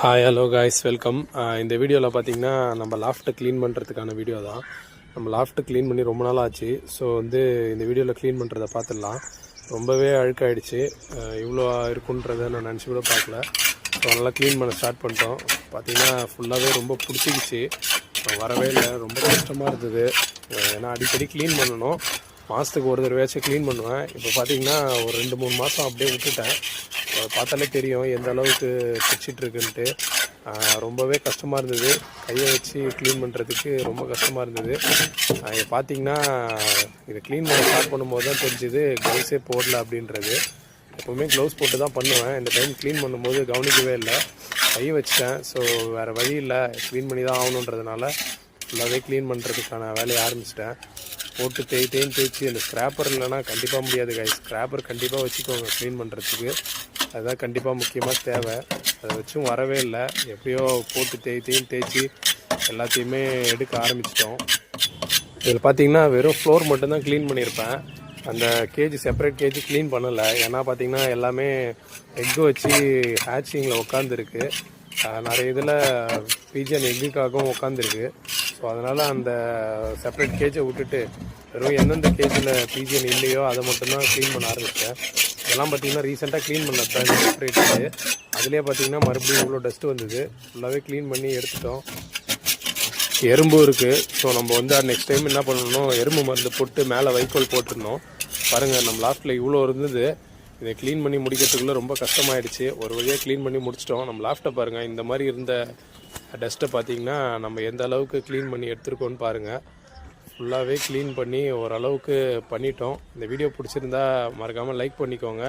Hi hello guys welcome. இந்த வீடியோவில் பார்த்தீங்கன்னா நம்ம லாஃப்ட்டை க்ளீன் பண்ணுறதுக்கான வீடியோ தான். நம்ம லாஃப்ட்டை க்ளீன் பண்ணி ரொம்ப நாள் ஆச்சு. ஸோ இந்த வீடியோவில் க்ளீன் பண்ணுறதை பார்த்துடலாம். ரொம்பவே அழுக்காயிடுச்சு. இவ்வளோ இருக்குன்றதை நான் நினச்சி கூட பார்க்கல. ஸோ நல்லா க்ளீன் பண்ண ஸ்டார்ட் பண்ணிட்டோம். பார்த்திங்கன்னா ஃபுல்லாகவே ரொம்ப பிடிச்சிக்கிச்சு. வரவே இல்லை, ரொம்ப கஷ்டமாக இருந்தது. ஏன்னா அடிக்கடி க்ளீன் பண்ணணும். மாதத்துக்கு ஒரு தடவையாச்சும் க்ளீன் பண்ணுவேன். இப்போ பார்த்திங்கன்னா ஒரு 2-3 மாதம் அப்படியே விட்டுட்டேன். பார்த்தாலே தெரியும் எந்த அளவுக்கு பிடிச்சிட்ருக்குன்ட்டு. ரொம்பவே கஷ்டமாக இருந்தது. கையை வச்சு க்ளீன் பண்ணுறதுக்கு ரொம்ப கஷ்டமாக இருந்தது. இதை பார்த்திங்கன்னா இதை க்ளீன் பண்ண ஸ்டார்ட் பண்ணும்போது தான் தெரிஞ்சுது க்ளவுஸே போடல அப்படின்றது. எப்போவுமே க்ளவுஸ் போட்டு தான் பண்ணுவேன். இந்த டைம் க்ளீன் பண்ணும்போது கவனிக்கவே இல்லை, கை வச்சிட்டேன். ஸோ வேறு வழி இல்லை, க்ளீன் பண்ணி தான் ஆகணுன்றதுனால ஃபுல்லாகவே க்ளீன் பண்ணுறதுக்கான வேலையை ஆரம்பிச்சிட்டேன். போட்டு தேய்ச்சி அந்த ஸ்க்ராப்பர் இல்லைன்னா கண்டிப்பாக முடியாது காய்ஸ். ஸ்க்ராப்பர் கண்டிப்பாக வச்சுக்கோங்க க்ளீன் பண்ணுறதுக்கு. அதுதான் கண்டிப்பாக முக்கியமாக தேவை. அதை வச்சும் வரவே இல்லை. எப்படியோ போட்டு தேய்ச்சி எல்லாத்தையுமே எடுக்க ஆரம்பிச்சிட்டோம். இதில் பார்த்திங்கன்னா வெறும் ஃப்ளோர் மட்டும்தான் க்ளீன் பண்ணியிருப்பேன். அந்த செப்பரேட் கேஜ் க்ளீன் பண்ணலை. ஏன்னா பார்த்திங்கன்னா எல்லாமே எக்கு வச்சு ஹேச்சிங்கில் உட்காந்துருக்கு. நிறைய இதில் பீஜன் எக்குக்காகவும் உட்காந்துருக்கு. ஸோ அதனால் அந்த செப்பரேட் கேஜை விட்டுட்டு வெறும் எந்தெந்த கேஜில் பீஜன் இல்லையோ அதை மட்டும்தான் க்ளீன் பண்ண ஆரம்பித்தேன். இதெல்லாம் பார்த்திங்கன்னா ரீசெண்டாக க்ளீன் பண்ணது தான் செப்பரேட்டு. அதுலேயே பார்த்திங்கன்னா மறுபடியும் இவ்வளோ டஸ்ட்டு வந்தது. ஃபுல்லாகவே க்ளீன் பண்ணி எடுத்துட்டோம். எறும்பு இருக்குது. ஸோ நம்ம நெக்ஸ்ட் டைம் என்ன பண்ணணும், எறும்பு மருந்து போட்டு மேலே வைக்கோல் போட்டுருந்தோம். பாருங்கள், நம்ம லாஸ்ட்டில் இவ்வளோ இருந்தது. இதை க்ளீன் பண்ணி முடிக்கிறதுக்குள்ளே ரொம்ப கஷ்டமாயிடுச்சு. ஒரு வழியாக க்ளீன் பண்ணி முடிச்சிட்டோம். நம்ம லாஃப்ட்டை பாருங்கள். இந்த மாதிரி இருந்த டஸ்ட்டை பார்த்திங்கன்னா நம்ம எந்த அளவுக்கு க்ளீன் பண்ணி எடுத்துருக்கோன்னு பாருங்கள். ஃபுல்லாகவே க்ளீன் பண்ணி ஓரளவுக்கு பண்ணிட்டோம். இந்த வீடியோ பிடிச்சிருந்தா மறக்காமல் லைக் பண்ணிக்கோங்க.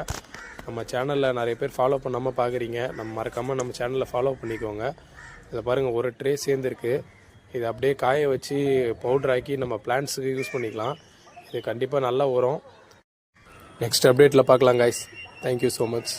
நம்ம சேனலில் நிறைய பேர் ஃபாலோ பண்ணாமல் பார்க்குறீங்க. மறக்காமல் நம்ம சேனலில் ஃபாலோ பண்ணிக்கோங்க. இதை பாருங்கள், ஒரு ட்ரே சேர்ந்துருக்கு. இதை அப்படியே காய வச்சு பவுடர் ஆக்கி நம்ம பிளான்ட்ஸுக்கு யூஸ் பண்ணிக்கலாம். இது கண்டிப்பாக நல்லா வரும். நெக்ஸ்ட் அப்டேட்டில் பார்க்கலாம் காய்ஸ். Thank you so much.